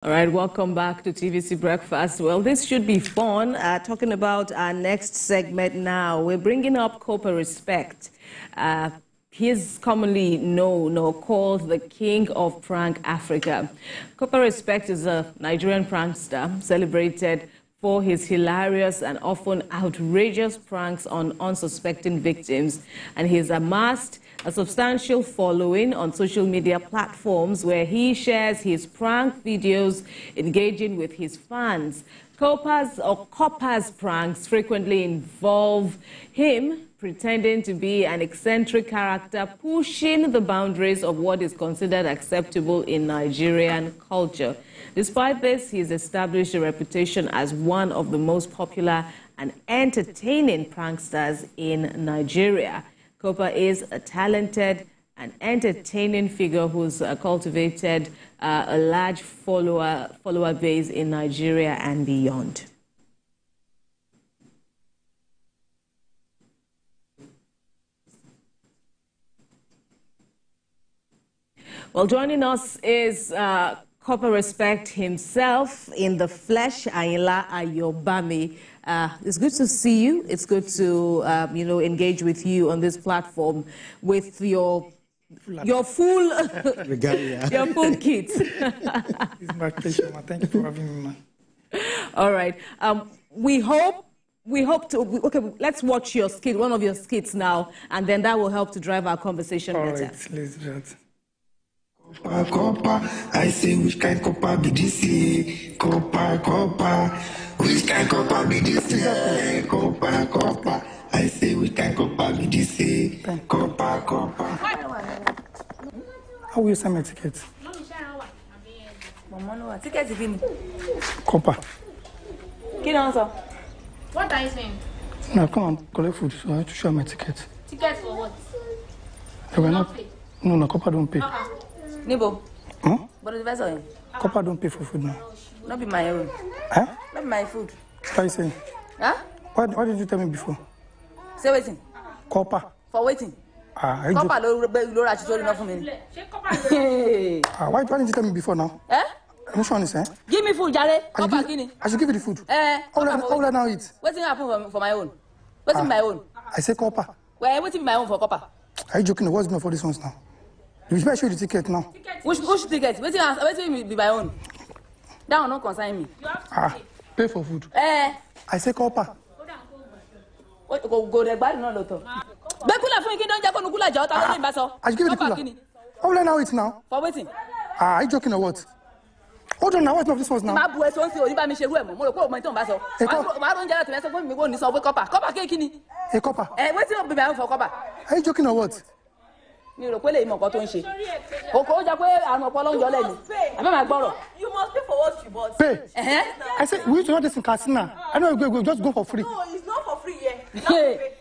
All right, welcome back to TVC Breakfast. Well, this should be fun. Talking about our next segment now, we're bringing up Kopa Respect. He is commonly known or called the King of Prank Africa. Kopa Respect is a Nigerian prankster celebrated for his hilarious and often outrageous pranks on unsuspecting victims, and he's amassed a substantial following on social media platforms where he shares his prank videos engaging with his fans. Kopa's pranks frequently involve him pretending to be an eccentric character, pushing the boundaries of what is considered acceptable in Nigerian culture. Despite this, he's established a reputation as one of the most popular and entertaining pranksters in Nigeria. Kopa is a talented and entertaining figure who's cultivated a large follower base in Nigeria and beyond. Well, joining us is Kopa Respect himself in the flesh, Ayinla Ayobami. It's good to see you. It's good to engage with you on this platform with your full your full kit. It's my pleasure, man. Thank you for having me, man. All right. We hope to. Okay, let's watch your skit, one of your skits now, and then that will help to drive our conversation better. All right, let's do that. Kopa, I say which kind Kopa be this year? Kopa, which kind Kopa be this year? Kopa, I say which kind Kopa be this year? Kopa. How will you send my ticket? Ticket is in. Kopa. What are you saying? Now come and collect food, so I have to show my ticket. Ticket for what? They will not pay. No, Kopa don't pay. Nibo. Huh? But the vessel. Kopa don't pay for food now. Not be my own. Huh? Not be my food. What are you saying? Huh? Why did you tell me before? Say waiting. Kopa. For waiting. Kopa why didn't you tell me before now? Eh? Which one is eh? Give me food, Jare. Kopa Guinea. I should give you the food. How will I now eat? Waiting happen for my own. Waiting my own. I say Kopa. Well, waiting my own for Kopa. Are you joking? What's going for this ones now? You should show you the ticket now. Which ticket? Waiting be my own. That will not concern me. Pay for food. I say Kopa. Go there, bad no loto. Bekula fun kin don je ko nukula ja o ta lo ni ba so. I should give you the cooler. How will I now eat now? For waiting. Are you joking or what? Hold on now, what's not this ones now? Ma bu eso nsi oni ba mi se ru e mo ro ko mo ton ba so. Ma ro nje láti me so fun mi ko ni so pe Kopa. Kopa ke kini? Hey Kopa. Waiting be my own for Kopa. Are you joking or what? Mi ro pe le mo nkan to nse. O ko ja pe arun opolo njo le ni. Abi ma gboro. You must pay for what you bought. Pay. I said we used to do this in Katsina. I know we just go for free. No, it's not for free here.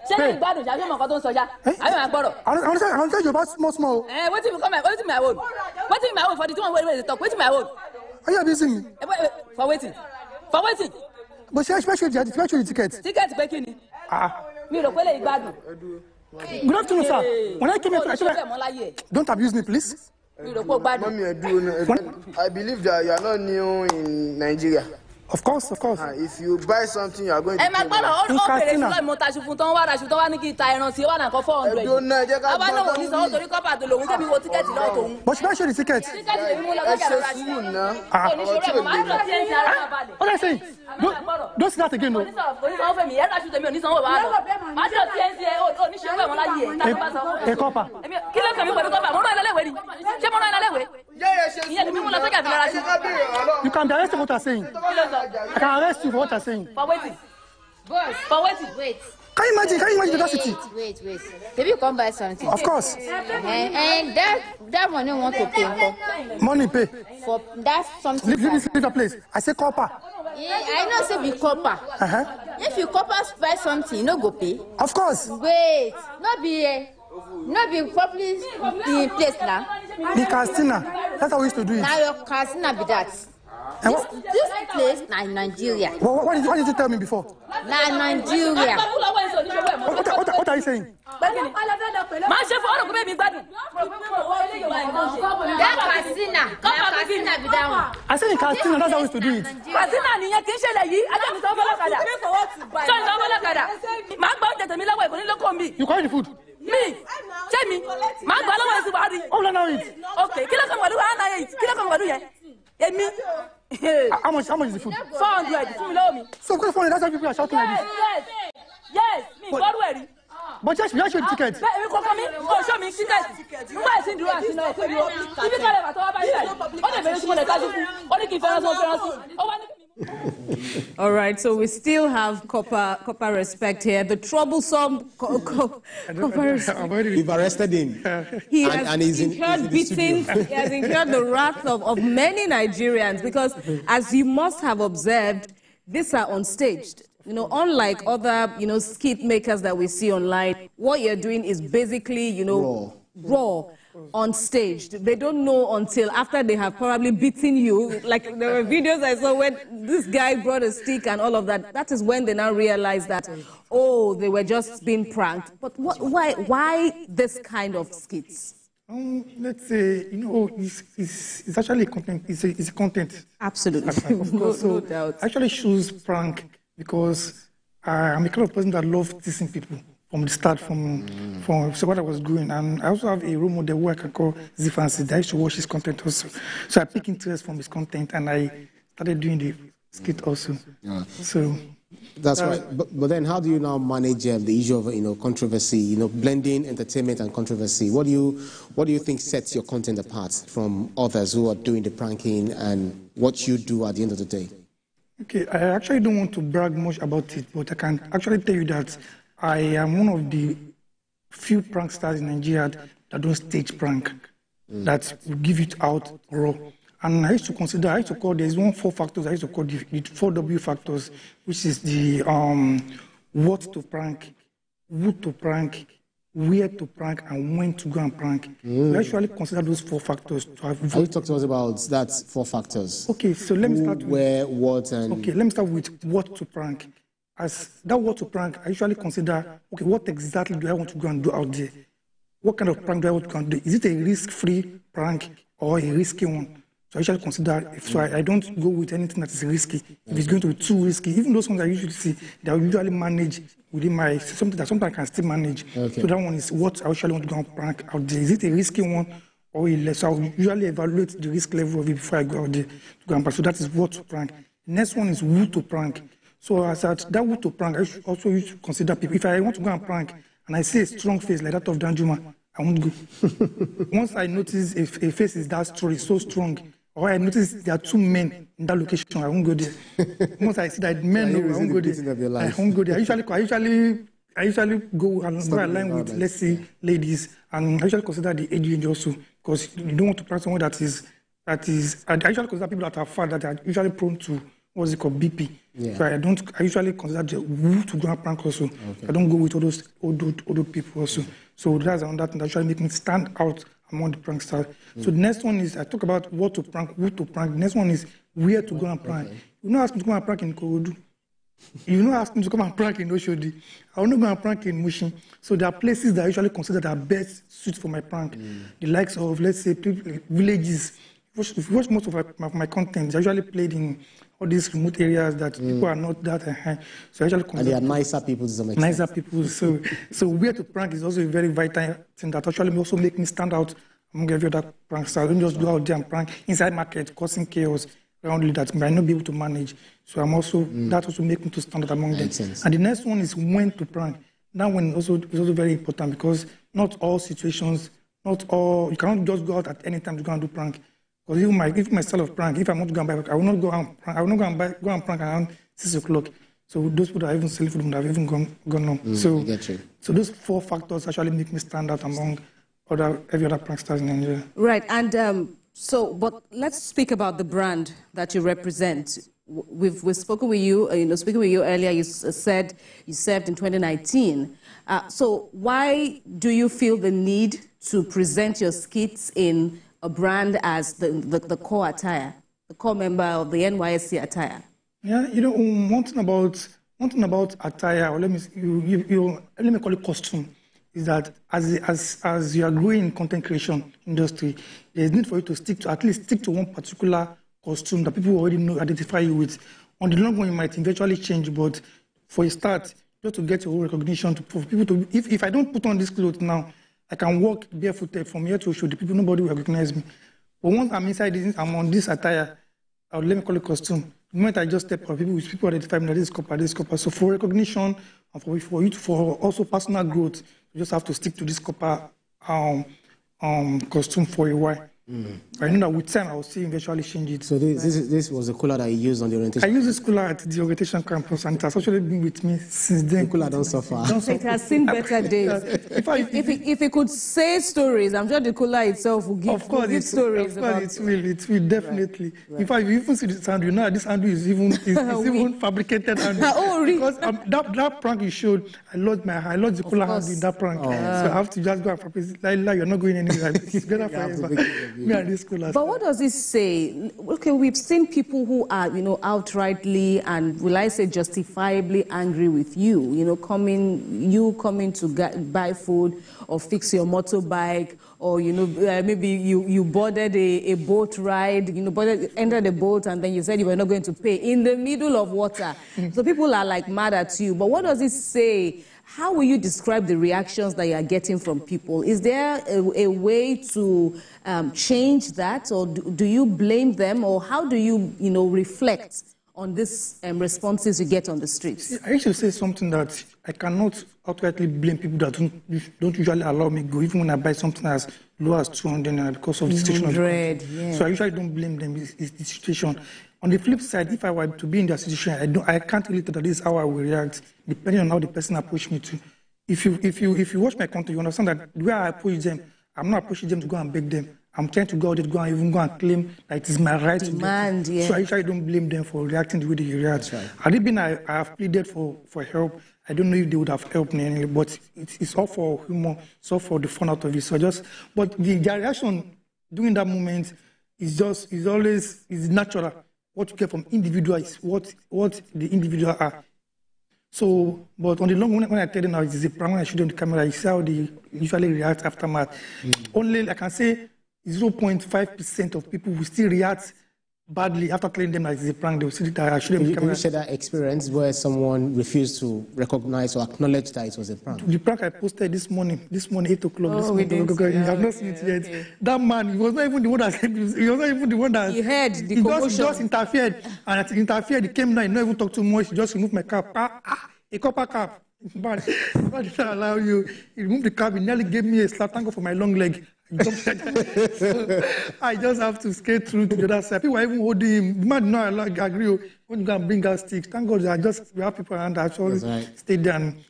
Say me gbadun ja bi mo nkan to nso ja. Abi ma gboro. I don't tell you about small. Waiting me come waiting my own. Waiting my own for the two wey dey talk. Waiting my own. Are you abusing me? For waiting. For waiting. But she show you the ticket. Ticket pe kini? Mi ro pe le gbadun. Good afternoon, sir. When I came here, don't abuse me, please. Mommy, I believe that you are not new in Nigeria. Of course. If you buy something, you are going to pay money. In Katsina. But she show the ticket. What I say? Don't say that again, no. Hey, Kopa. You can be arrested for what I'm saying. I can arrest you for what I'm saying. For waiting. For waiting. Wait. Can you imagine the audacity? Wait. Maybe you come buy something. Of course. And that money want to pay. Money pay. For that something. Leave the place. I say Kopa. Yeah, I know say be Kopa. If you Kopa buy something, you no go pay. Of course. Wait. Not be properly in place now. In Katsina. That's how we used to do it. Now your Katsina be that. This place, Nigeria. What did you tell me before? Nigeria. What are you saying? That Casina be that one. I said in Casina, that's how we used to do it. You call the food? Me? Tell me. Oh, no, it. Okay. How much is the food? 400. So, of course, 400, that's why people are shouting like this. Yes. Me, God ready. But just, you should ticket. Show me ticket. All right, so we still have Kopa Respect here. The troublesome Kopa Respect. We've arrested him. He has incurred the wrath of many Nigerians because, as you must have observed, these are unstaged. You know, unlike other, skit makers that we see online, what you're doing is basically, raw, unstaged. They don't know until after they have probably beaten you. Like there were videos I saw when this guy brought a stick and all of that. That is when they now realize that, oh, they were just being pranked. But why this kind of skits? Let's say, it's actually content. It's content. Absolutely. Of course. No doubt. I actually choose prank because I'm a kind of person that loves teasing people from the start, from what I was doing. And I also have a role model who I can call Zifancy. I used to watch his content also. So I picked interest from his content and I started doing the skit also. Yeah. So that's right. But then how do you now manage the issue of controversy, blending entertainment and controversy? What do you think sets your content apart from others who are doing the pranking and what you do at the end of the day? Okay, I actually don't want to brag much about it, but I can actually tell you that I am one of the few pranksters in Nigeria that don't stage prank, that will give it out raw. And I used to call, there's 4 factors, I used to call the 4W factors, which is the what to prank, who to prank, where to prank, and when to go and prank. We actually consider those 4 factors to have. Can you talk to us about that 4 factors? Okay, so let me start with where, what, and. Okay, let me start with what to prank. As that what to prank, I usually consider, okay, what exactly do I want to go and do out there? What kind of prank do I want to go and do? Is it a risk-free prank or a risky one? So I usually consider, I don't go with anything that is risky. If it's going to be too risky, even those ones I usually see, they will usually manage within my, something I can still manage. Okay. So that one is what I usually want to go and prank out there. Is it a risky one or a less? So I will usually evaluate the risk level of it before I go out there to go and prank. So that is what to prank. The next one is who to prank. So as that who to prank, I also used to consider people. If I want to go and prank and I see a strong face like that of Danjuma, I won't go. Once I notice if a face is that strong, so strong, or I notice there are 2 men in that location, I won't go there. Once I see that men, I won't go there. I won't go there. I usually go and go align with, let's say, ladies, and I usually consider the age range also, because you don't want to prank someone that is. I usually consider people that are fat, that are usually prone to what's it called, BP. Yeah. So I usually consider the who to go and prank also. Okay. I don't go with all those older people also. So that's another thing that actually make me stand out among the pranksters. So the next one is, I talk about what to prank, who to prank. The next one is where to go and prank. Okay. You don't ask me to go and prank in Korodu. You don't ask me to come and prank in Oshodi. I will not go and prank in Mushin. So there are places that I usually consider that are best suited for my prank. The likes of, let's say, villages. If you watch most of my content, I usually played in all these remote areas that people are not that high. So I usually consider. And they are nicer people to some extent. Nicer people. So where to prank is also a very vital thing that actually also make me stand out among every other prankster. I don't just go out there and prank inside market, causing chaos around you that I might not be able to manage. So I'm also, that also makes me to stand out among them. Sense. And the next one is when to prank. That one is also very important because not all situations, you cannot just go out at any time to go and do prank. Because even my style of prank, if I'm not going to buy, I will not go and prank. I will not go and prank around 6 o'clock. So those people that are even selling food would have even gone on. So those 4 factors actually make me stand out among every other pranksters in Nigeria. Right, and but let's speak about the brand that you represent. We've spoken with you. Speaking with you earlier, you said you served in 2019. So why do you feel the need to present your skits in a brand as the core attire? the core member of the NYSC attire? Yeah, one thing about attire, or let me call it costume, is that as you are growing in content creation industry, there's need for you to at least stick to one particular costume that people already know, identify you with. On the long run, you might eventually change, but for a start, just to get your own recognition, for people to, if I don't put on this clothes now, I can walk barefooted from here to show the people, nobody will recognize me. But once I'm inside this, I'm on this attire, let me call it costume. The moment I just step out, people identify me that this is Kopa. So for recognition and for also personal growth, you just have to stick to this Kopa costume for a while. I know that with time I will see eventually change it. So this was the cooler that you used on the orientation? I used this cooler at the orientation campus, and it has actually been with me since then. The cooler don't suffer. It has seen better days. If it could say stories, I'm sure the cooler itself will give, stories. Of course, it will definitely. Right. In fact, you even see this handle, this handle is even fabricated handle. Oh, really? Because that prank you showed, I lost the cooler handle in that prank. So I have to just go and practice it. Like, you're not going anywhere. It's better forever. But what does it say? Okay, we've seen people who are, outrightly and, will I say, justifiably angry with you, coming to buy food or fix your motorbike, or, maybe you boarded a boat ride, entered a boat and then you said you were not going to pay in the middle of water. So people are like mad at you. But what does it say? How will you describe the reactions that you are getting from people? Is there a way to change that, or do you blame them, or how do you, reflect on these responses you get on the streets? I used to say something that I cannot outrightly blame people that don't usually allow me go, even when I buy something as low as 200 naira because of the situation. So I usually don't blame them. It's the situation. On the flip side, if I were to be in their situation, I can't really tell that this is how I will react, depending on how the person approached me to. If you watch my content, you understand that the way I approach them, I'm not approaching them to go and beg them. I'm trying to go out there, go and claim that it is my right to get it. So I usually don't blame them for reacting the way they react. Right. Had it been I have pleaded for help, I don't know if they would have helped me anyway, but it's all for humor, it's all for the fun out of it. So but their reaction during that moment is natural. What you get from individuals, what the individual are. So, but on the long run, when I tell them now it's a prank, when I shoot on the camera, you see how they usually react aftermath. Only, I can say, 0.5% of people will still react badly after telling them that it's a prank. They will see that I shoot on the camera. Can you share that experience where someone refused to recognize or acknowledge that it was a prank? The prank I posted this morning 8 o'clock. You have not seen it yet. Okay. That man, he was not even the one that said he was not even the one that he heard the commotion. He just interfered, and as he interfered, he came down. He not even talk too much. He just removed my cap. A copper cap. But did not allow you. He removed the cap. He nearly gave me a slap tango for my long leg. So I just have to skate through to the other side. People are even holding him. The man did not agree when you go and bring out sticks. Thank God we have people around that actually stayed there and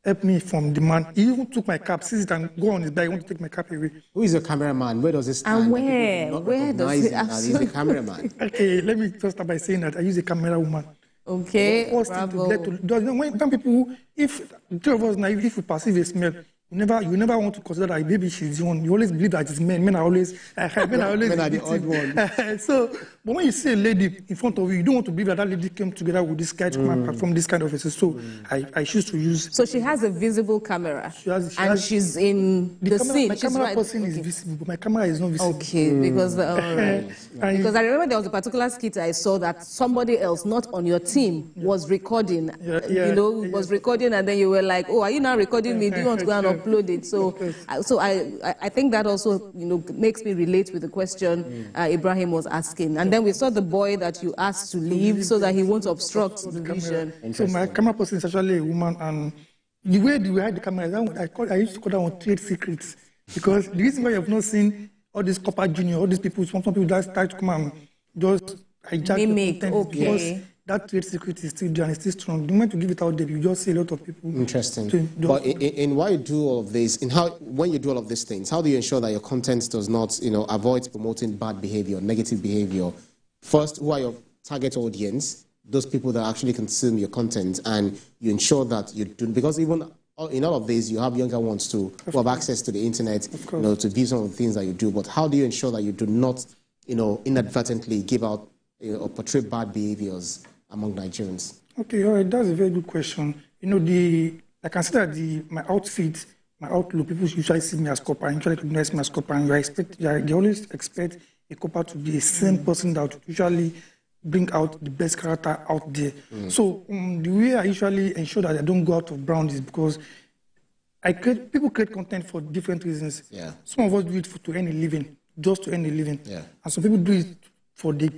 helped me from the man. He even took my cap, seized it and go on his bike. He want to take my cap away. Who is the cameraman? Where does it stand? And where does it stand? He's the cameraman. Okay, let me just start by saying that I use a camera woman. Okay, bravo. When people, if the two of us now, if we perceive a smell, you never want to consider that maybe she's the one. You always believe that it's men. Men are always the odd one. So, but when you see a lady in front of you, you don't want to believe that lady came together with this guy to come and perform this kind of essence. So I choose to use. So she has a visible camera, she's in the scene. My camera person is visible, but my camera is not visible. Okay, because because I remember there was a particular skit I saw that somebody else, not on your team, was recording. Was recording, and then you were like, "Oh, are you now recording me? Do you want to go and upload it?" So I think that also makes me relate with the question Ibrahim was asking. And then we saw the boy that you asked to leave so that he won't obstruct the vision. So my camera person is actually a woman, and the way we hide the camera, I used to call that one trade secrets, because the reason why you have not seen all these Kopa Junior, all these people, some people that start to come and just hijack the content, because that trade secret is still there and it's still strong. The moment you give it out there, you just see a lot of people. Interesting. But in why you do all of this, when you do all of these things, how do you ensure that your content does not, avoid promoting bad behavior, negative behavior? First, who are your target audience? Those people that actually consume your content, and you ensure that you do, because even in all of this, you have younger ones who have access to the internet, to view some of the things that you do. But how do you ensure that you do not inadvertently give out or portray bad behaviors among Nigerians? Okay, all right, that's a very good question. I consider my outfit, my outlook. People usually see me as Kopa, usually recognize me as Kopa, and they always expect a Kopa to be the same person that would usually bring out the best character out there. So the way I usually ensure that I don't go out of bounds is because people create content for different reasons. Yeah. Some of us do it to earn a living, just to earn a living. Yeah. And some people do it for the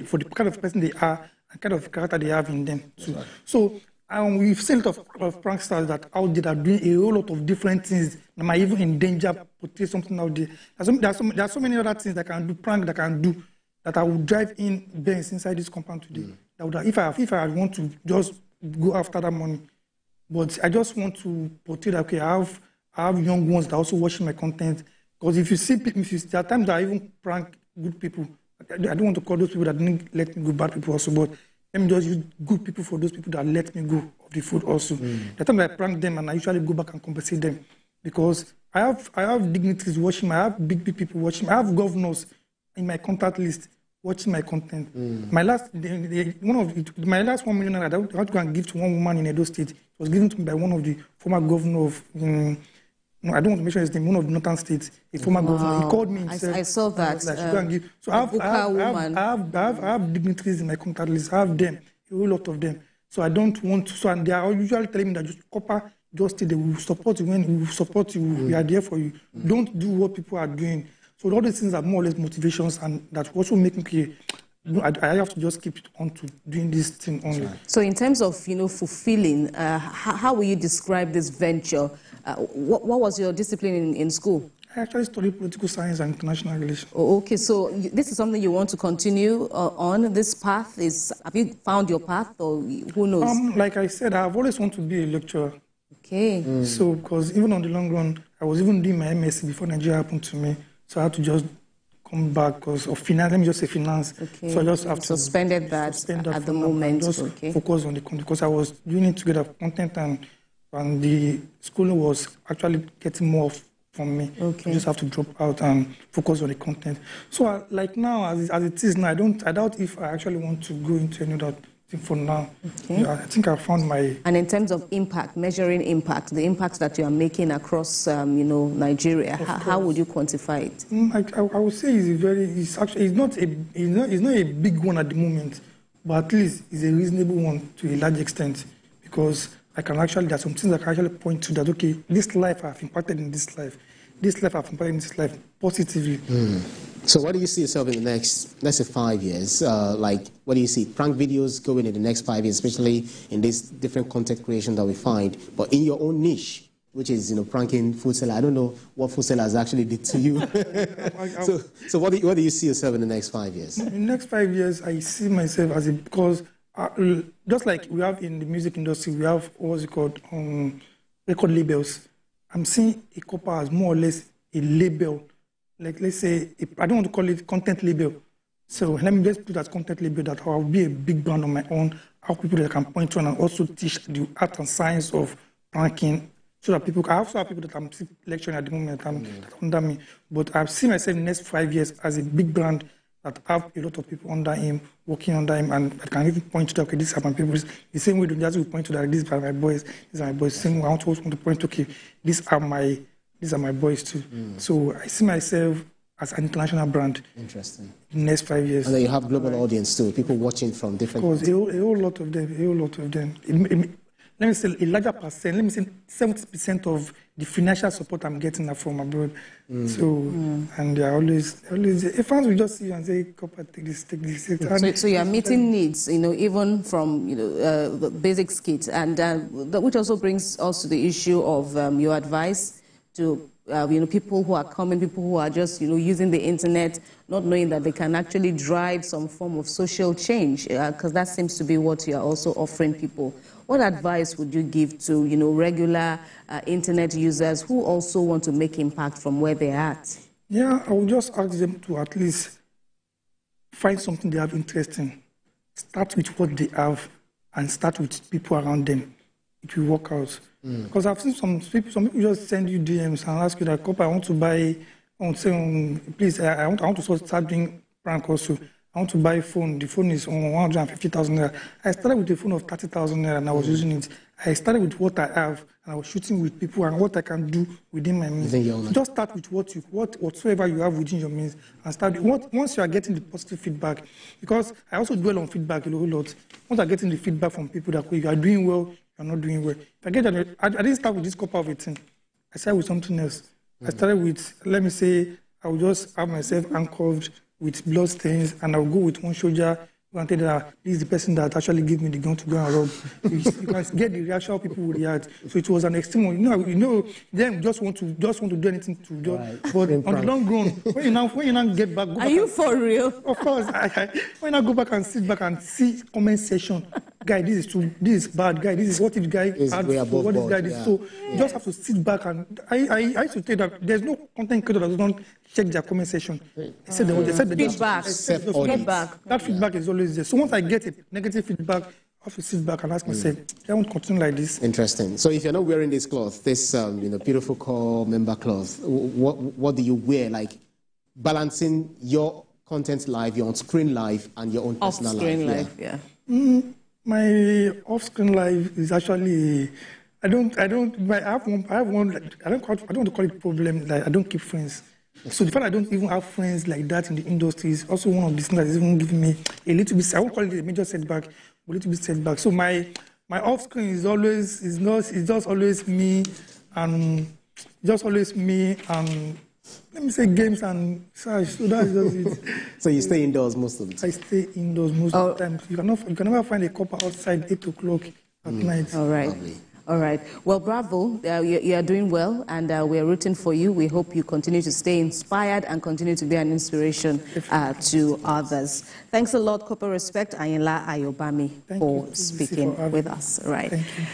for the kind of person they are and kind of character they have in them too. Right. So we've seen a lot of pranksters that out there that are doing a whole lot of different things that might even endanger, portray something out there. There are so many other things that can do, prank that can do, that I would drive in Benz inside this compound today. If I want to just go after that money, but I just want to portray that, okay, I have young ones that are also watching my content. Because if you see people, there are times that I even prank good people. I don't want to call those people that didn't let me go bad people also, but let me just use good people for those people that let me go of the food also. The time that I prank them, and I usually go back and compensate them, because I have dignitaries watching, I have big people watching, I have governors in my contact list watching my content. My last 1 million naira I had to go and give to one woman in Edo State. It was given to me by one of the former governor of no, I don't want to mention his name. One of the northern states, a former governor. He called me himself. I saw that. So I have dignitaries in my contact list. I have them, a whole lot of them. So I don't want to. So and they are usually telling me that just Kopa, just stay there. We will support you when we will support you. We are there for you. Don't do what people are doing. So all these things are more or less motivations, and that also make me clear. I have to just keep on to doing this thing only. Right. So in terms of fulfilling, how will you describe this venture? What was your discipline in school? I actually studied political science and international relations. Oh, okay, so this is something you want to continue on. This path have you found your path, or who knows? Like I said, I've always wanted to be a lecturer. Okay. So because even on the long run, I was even doing my MSc before Nigeria happened to me. So I had to just come back because of finance. Let me just say finance. Okay. So I just have to suspend that at the moment. Just focus on the content, because I was doing it together content, and the school was actually getting more from me. Okay. I just have to drop out and focus on the content. So like now, as it is now, I doubt if I actually want to go into any other thing for now. Okay. Yeah, I think I found my... And in terms of impact, measuring impact, the impact that you are making across, Nigeria, how would you quantify it? I would say it's not a big one at the moment, but at least it's a reasonable one to a large extent, because there are some things I can actually point to that, okay, this life I've impacted in this life. This life I've impacted in this life positively. So what do you see yourself in the next, let's say, 5 years? What do you see? Prank videos going in the next 5 years, especially in this different content creation that we find, but in your own niche, which is, pranking food seller. I don't know what food sellers actually did to you. So what do you see yourself in the next 5 years? In the next 5 years, I see myself as because just like we have in the music industry, we have what's it called, record labels. I'm seeing a Kopa as more or less a label. Like, let's say, I don't want to call it content label. So let me just put that content label, that I'll be a big brand on my own. I have people that I can point to, and also teach the art and science of pranking, so that I also have people that I'm lecturing at the moment under me. But I see myself in the next 5 years as a big brand that have a lot of people under him, working under him, and I can even point to that, okay, these are my people. The same way the jazz will point to that, these are my boys, these are my boys. Same way I also want to point to, okay, these are my boys too. So I see myself as an international brand. Interesting. In the next 5 years. And then you have global audience too, people watching from different... Because a whole lot of them. Let me say a larger percent, let me say 70% of the financial support I'm getting are from abroad. And they are always, if fans will just see you and say, Kopa, take this. So you are meeting needs, even from, the basic skits. And which also brings us to the issue of your advice to, people who are coming, people who are just, using the internet, not knowing that they can actually drive some form of social change, because that seems to be what you are also offering people. What advice would you give to, regular internet users who also want to make impact from where they're at? Yeah, I would just ask them to at least find something they have interest in. Start with what they have and start with people around them. It will work out. Because I've seen some people just send you DMs and ask you that, Kopa, I want to buy, please, I want to start doing prank also. I want to buy a phone. The phone is on 150,000 naira. I started with a phone of 30,000 naira and I was using it. I started with what I have and I was shooting with people and what I can do within my means. Just start with whatsoever you have within your means and start. Once you are getting the positive feedback, because I also dwell on feedback a lot. Once I'm getting the feedback from people that you are doing well, you are not doing well. If I get that, I didn't start with this Kopa of a thing. I started with something else. I started with, let me say, I will just have myself anchored with blood stains, and I'll go with one soldier. Granted that this is the person that actually gave me the gun to go and rob. You can get the reaction how people would react. So it was an extreme one. You know, them just want to do anything to do. Right. But on the long run, when you now get back, are you for real? Of course. When I go back and sit back and see comment section, guy, this is true, this is bad, guy, this is what if guy had for what this guy did. So you just have to sit back and I used to tell that there's no content creator that don't check their comment section. They said feedback. That feedback is always there. So once I get a negative feedback, I have to sit back and ask myself, I won't continue like this. Interesting. So if you're not wearing this cloth, this beautiful core member cloth, what do you wear? Like balancing your content life, your on-screen life, and your own personal life. Off-screen life, yeah. My off-screen life is actually, I don't want to call it problem. Like I don't keep friends. So the fact I don't even have friends like that in the industry is also one of the things that is even giving me a little bit, I won't call it a major setback, but a little bit setback. So my off-screen is just always me and let me say games and such. So that's just it. So you stay indoors most of the time? I stay indoors most of the time. You can never find a Kopa outside 8 o'clock at night. All right. Lovely. All right. Well, bravo. You are doing well, and we are rooting for you. We hope you continue to stay inspired and continue to be an inspiration to others. Thanks a lot, Kopa Respect, Ayinla Ayobami, for speaking with us. All right. Thank you.